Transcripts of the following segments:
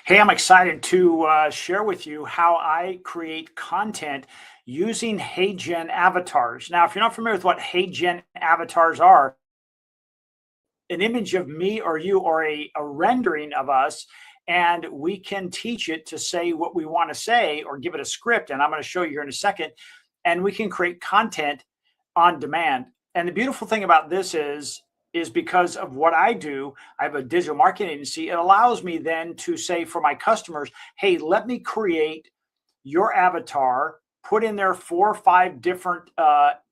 Hey, I'm excited to share with you how I create content using HeyGen avatars. Now, if you're not familiar with what HeyGen avatars are, an image of me or you or a rendering of us, and we can teach it to say what we want to say or give it a script. And I'm going to show you here in a second. And we can create content on demand. And the beautiful thing about this is because of what I do, I have a digital marketing agency. It allows me then to say for my customers, hey, let me create your avatar, put in there 4 or 5 different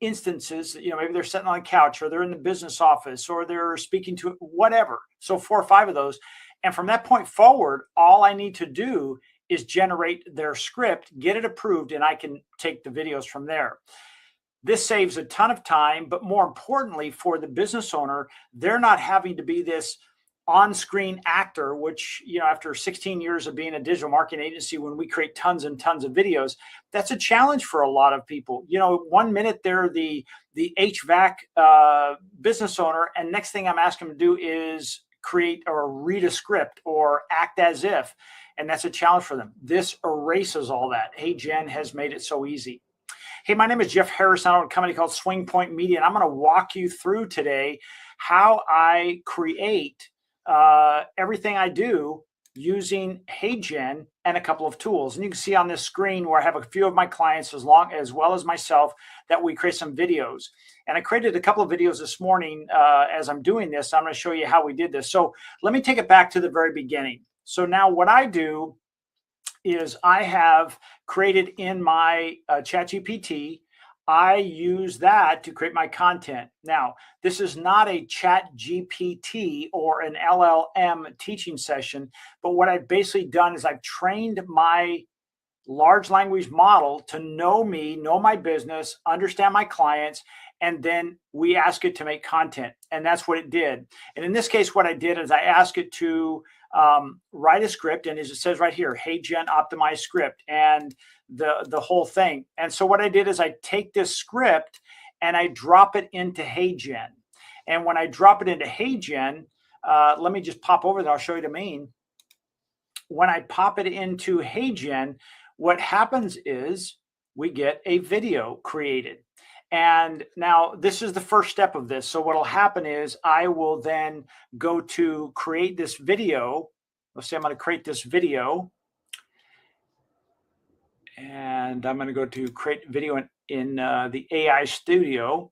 instances. Maybe they're sitting on a couch, or they're in the business office, or they're speaking to whatever. So 4 or 5 of those. And from that point forward, all I need to do is generate their script, get it approved, and I can take the videos from there. This saves a ton of time, but more importantly for the business owner, they're not having to be this on-screen actor, which, after 16 years of being a digital marketing agency, when we create tons and tons of videos, that's a challenge for a lot of people. 1 minute they're the HVAC business owner, and next thing I'm asking them to do is create or read a script or act as if, and that's a challenge for them. This erases all that. HeyGen has made it so easy. Hey, my name is Jeff Harris. I own a company called Swing Point Media, and I'm going to walk you through today how I create everything I do using HeyGen and a couple of tools. And you can see on this screen where I have a few of my clients as well as myself that we create some videos. And I created a couple of videos this morning as I'm doing this. I'm going to show you how we did this. So let me take it back to the very beginning. So now what I do is I have created in my ChatGPT, I use that to create my content. Now, this is not a ChatGPT or an LLM teaching session, but what I've basically done is I've trained my large language model to know me, know my business, understand my clients, and then we ask it to make content. And that's what it did. And in this case, what I did is I asked it to write a script, and as it says right here, HeyGen optimized script, and the whole thing. And so what I did is I take this script and I drop it into HeyGen. And when I drop it into HeyGen, let me just pop over there. I'll show you the main. When I pop it into HeyGen, what happens is we get a video created. And now this is the first step of this. So what will happen is I will then go to create this video. Let's say I'm going to create this video. And I'm going to go to create video in the AI studio.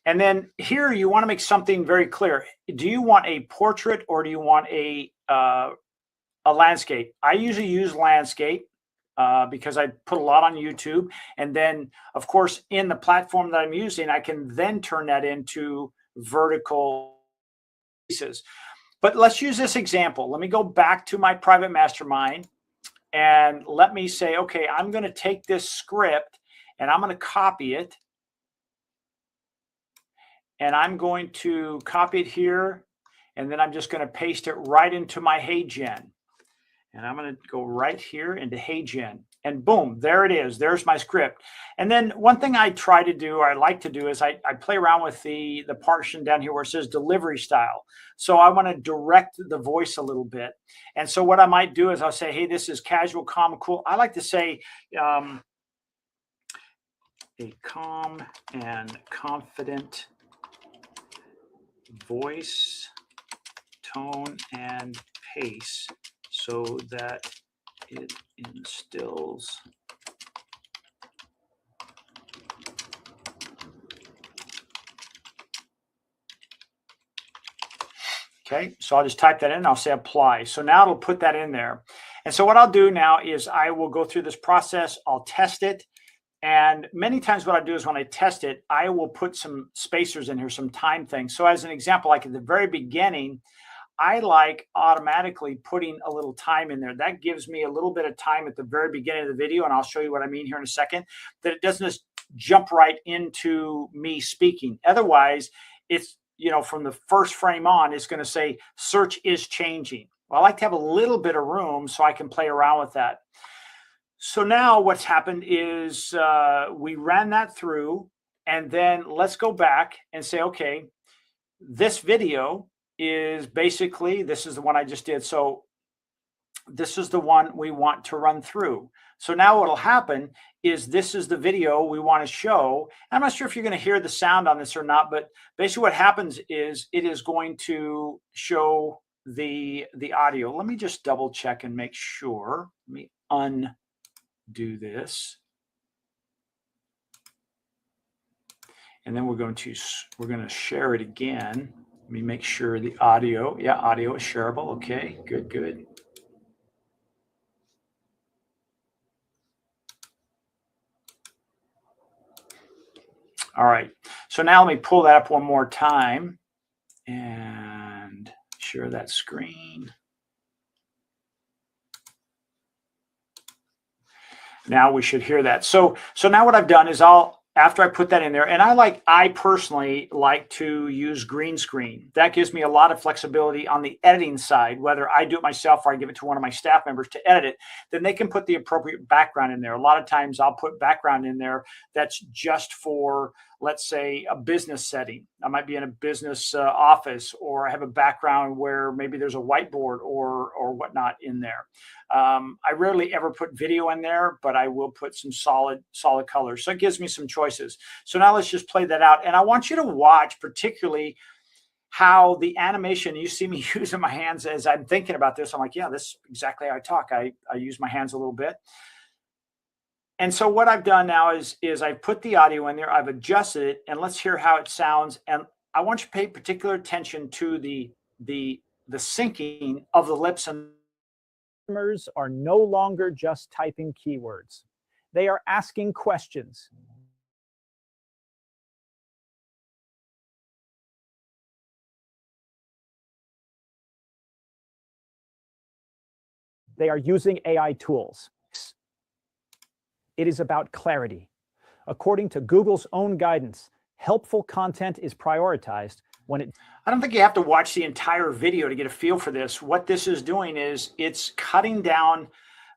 And then here you want to make something very clear. Do you want a portrait or do you want a landscape? I usually use landscape. Because I put a lot on YouTube. And then, of course, in the platform that I'm using, I can then turn that into vertical pieces. But let's use this example. Let me go back to my private mastermind and let me say, okay, I'm going to take this script and I'm going to copy it. And I'm going to copy it here. And then I'm just going to paste it right into my HeyGen. And I'm going to go right here into HeyGen, and boom, there it is. There's my script. And then one thing I try to do, or I like to do, is I play around with the portion down here where it says delivery style. So I want to direct the voice a little bit. And so what I might do is I'll say, hey, this is casual, calm, cool. I like to say a calm and confident voice, tone, and pace, so that it instills okay. So I'll just type that in. I'll say apply. So now it'll put that in there. And so what I'll do now is I will go through this process. I'll test it. And many times what I do is when I test it, I will put some spacers in here, some time things. So as an example, like at the very beginning, I like automatically putting a little time in there. That gives me a little bit of time at the very beginning of the video, and I'll show you what I mean here in a second, that it doesn't just jump right into me speaking. Otherwise, it's, from the first frame on, it's going to say search is changing. Well, I like to have a little bit of room so I can play around with that. So now what's happened is we ran that through, and then let's go back and say, okay, this video is basically, this is the one I just did. So this is the one we want to run through. So now what'll happen is this is the video we want to show. I'm not sure if you're going to hear the sound on this or not, but basically what happens is it is going to show the audio. Let me just double check and make sure. Let me undo this. And then we're going to share it again. Let me make sure the audio, yeah, audio is shareable. Okay, good, good. All right, so now let me pull that up one more time and share that screen. Now we should hear that. So now what I've done is after I put that in there, and I personally like to use green screen. That gives me a lot of flexibility on the editing side, whether I do it myself or I give it to one of my staff members to edit it, then they can put the appropriate background in there. A lot of times I'll put background in there that's just for, let's say, a business setting. I might be in a business office, or I have a background where maybe there's a whiteboard or whatnot in there. I rarely ever put video in there, but I will put some solid colors. So it gives me some choices. So now let's just play that out. And I want you to watch particularly how the animation, you see me using my hands as I'm thinking about this. I'm like, yeah, this is exactly how I talk. I use my hands a little bit. And so what I've done now is I've put the audio in there, I've adjusted it, and let's hear how it sounds. And I want you to pay particular attention to the syncing of the lips. And customers are no longer just typing keywords. They are asking questions. They are using AI tools. It is about clarity. According to Google's own guidance, helpful content is prioritized when it... I don't think you have to watch the entire video to get a feel for this. What this is doing is it's cutting down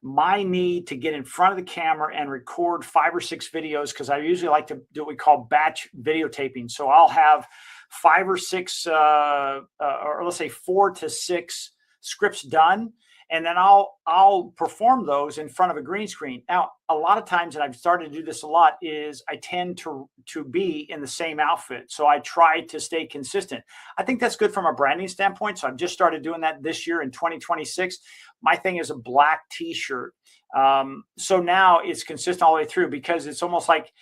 my need to get in front of the camera and record 5 or 6 videos, because I usually like to do what we call batch videotaping. So I'll have 5 or 6, or let's say 4 to 6 scripts done, and then I'll perform those in front of a green screen. Now, a lot of times, and I've started to do this a lot, is I tend to be in the same outfit. So I try to stay consistent. I think that's good from a branding standpoint. So I've just started doing that this year in 2026. My thing is a black t-shirt. So now it's consistent all the way through, because it's almost like,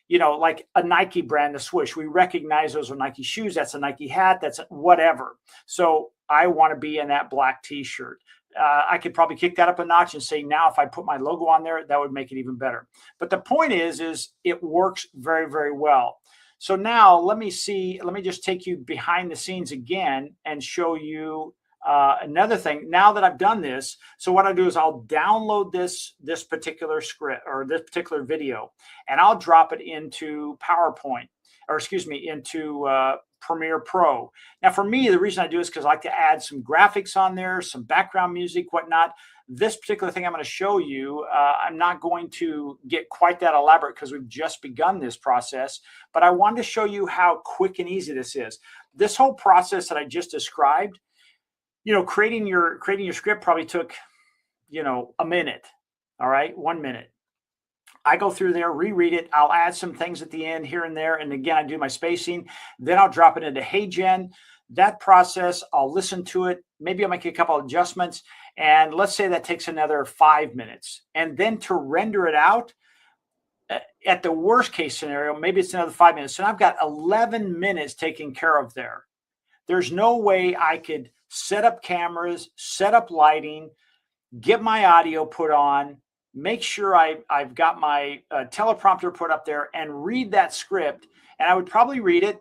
you know, like a Nike brand, the swoosh. We recognize those are Nike shoes. That's a Nike hat. That's whatever. So I want to be in that black t-shirt. I could probably kick that up a notch and say, now if I put my logo on there, that would make it even better. But the point is it works very, very well. So now let me just take you behind the scenes again and show you another thing. Now that I've done this, so what I do is I'll download this particular script or this particular video, and I'll drop it into PowerPoint, or excuse me, into Premiere Pro. Now, for me, the reason I do is because I like to add some graphics on there, some background music, whatnot. This particular thing I'm going to show you, I'm not going to get quite that elaborate because we've just begun this process, but I wanted to show you how quick and easy this is. This whole process that I just described, you know, creating your script probably took, you know, a minute. All right, 1 minute. I go through there, reread it. I'll add some things at the end here and there. And again, I do my spacing. Then I'll drop it into HeyGen. That process, I'll listen to it. Maybe I'll make a couple of adjustments. And let's say that takes another 5 minutes. And then to render it out, at the worst case scenario, maybe it's another 5 minutes. So I've got 11 minutes taken care of there. There's no way I could set up cameras, set up lighting, get my audio put on, make sure I've got my teleprompter put up there and read that script. And I would probably read it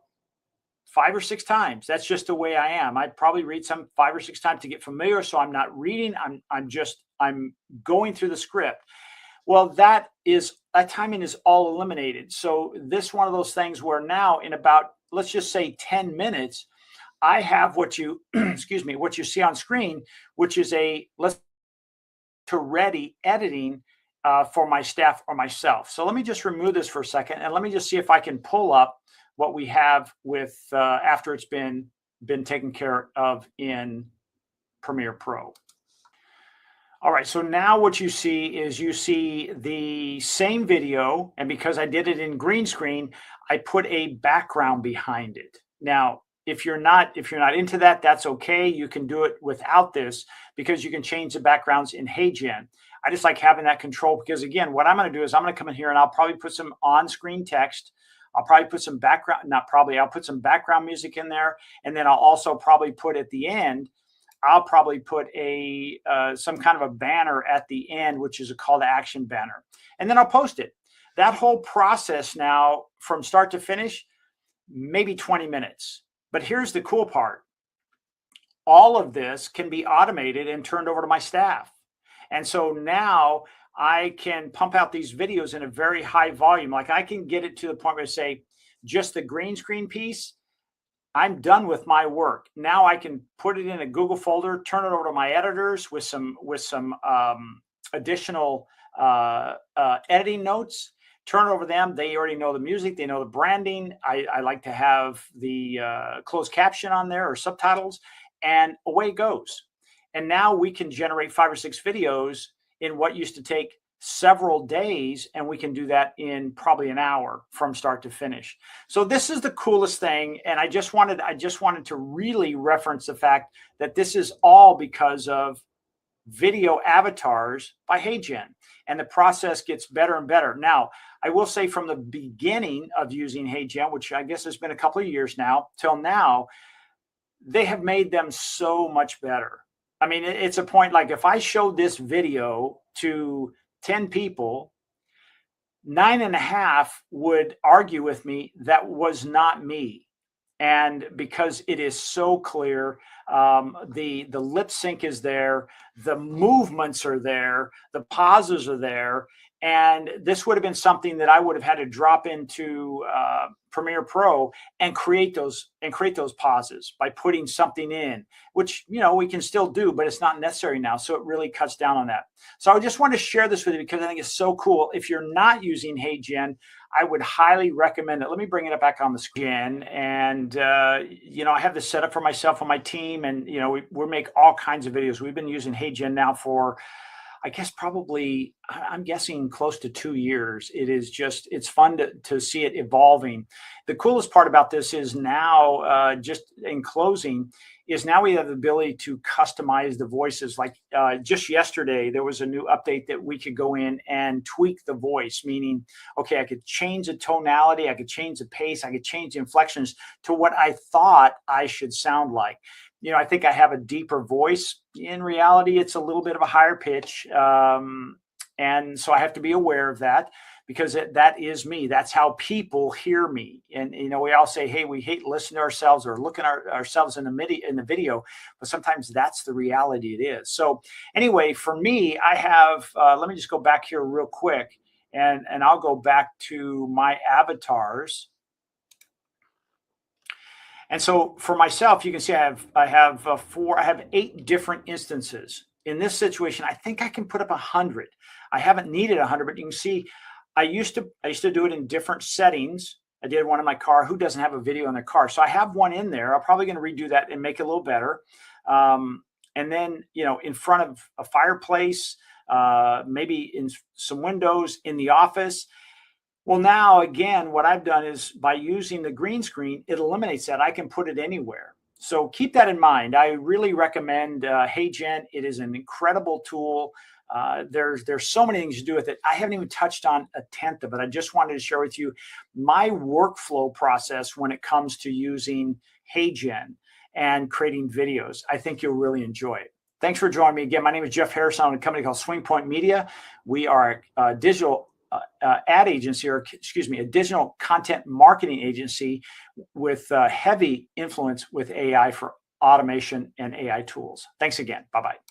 5 or 6 times. That's just the way I am. I'd probably read some 5 or 6 times to get familiar. So I'm not reading, I'm going through the script. Well, that timing is all eliminated. So this one of those things where now in about, let's just say 10 minutes, I have what you, excuse me, what you see on screen, which is to ready editing for my staff or myself. So let me just remove this for a second, and let me just see if I can pull up what we have with after it's been taken care of in Premiere Pro. All right, so now what you see is you see the same video, and because I did it in green screen, I put a background behind it. Now, if you're not into that, that's okay. You can do it without this because you can change the backgrounds in HeyGen. I just like having that control because again, what I'm going to do is I'm going to come in here and I'll probably put some on-screen text. I'll probably put some background, not probably, I'll put some background music in there, and then I'll also probably put at the end I'll probably put a some kind of a banner at the end, which is a call to action banner, and then I'll post it. That whole process now, from start to finish, maybe 20 minutes. But here's the cool part: all of this can be automated and turned over to my staff, and so now I can pump out these videos in a very high volume. Like I can get it to the point where I say, just the green screen piece, I'm done with my work. Now I can put it in a Google folder, turn it over to my editors with some additional editing notes, turn it over to them. They already know the music. They know the branding. I like to have the closed caption on there or subtitles, and away it goes. And now we can generate 5 or 6 videos in what used to take several days, and we can do that in probably an hour from start to finish. So this is the coolest thing, and I just wanted to really reference the fact that this is all because of video avatars by HeyGen, and the process gets better and better. Now, I will say from the beginning of using HeyGen, which I guess has been a couple of years now, till now, they have made them so much better. I mean, it's a point like if I showed this video to 10 people, 9.5 would argue with me that was not me. And because it is so clear, the lip sync is there, the movements are there, the pauses are there. And this would have been something that I would have had to drop into Premiere Pro and create those pauses by putting something in, which we can still do, but it's not necessary now. So it really cuts down on that. So I just want to share this with you because I think it's so cool. If you're not using HeyGen, I would highly recommend it. Let me bring it up back on the screen. And I have this set up for myself and my team, and we make all kinds of videos. We've been using HeyGen now for, I guess, probably, I'm guessing close to 2 years. It's fun to see it evolving. The coolest part about this is now, just in closing, is now we have the ability to customize the voices. Like just yesterday, there was a new update that we could go in and tweak the voice, meaning, okay, I could change the tonality, I could change the pace, I could change the inflections to what I thought I should sound like. I think I have a deeper voice. In reality, it's a little bit of a higher pitch. And so I have to be aware of that because that is me. That's how people hear me. And, we all say, hey, we hate listening to ourselves or looking at ourselves in the video, but sometimes that's the reality it is. So anyway, for me, I have, let me just go back here real quick and I'll go back to my avatars. And so for myself, you can see I have 8 different instances. In this situation, I think I can put up 100. I haven't needed 100, but you can see I used to do it in different settings. I did one in my car. Who doesn't have a video in their car? So I have one in there. I'm probably going to redo that and make it a little better. And then, in front of a fireplace, maybe in some windows in the office. Well, now, again, what I've done is by using the green screen, it eliminates that. I can put it anywhere. So keep that in mind. I really recommend HeyGen. It is an incredible tool. There's so many things to do with it. I haven't even touched on a tenth of it. I just wanted to share with you my workflow process when it comes to using HeyGen and creating videos. I think you'll really enjoy it. Thanks for joining me again. My name is Jeff Harrison. I'm a company called Swing Point Media. We are a digital ad agency, or excuse me, a digital content marketing agency with heavy influence with AI for automation and AI tools. Thanks again. Bye-bye.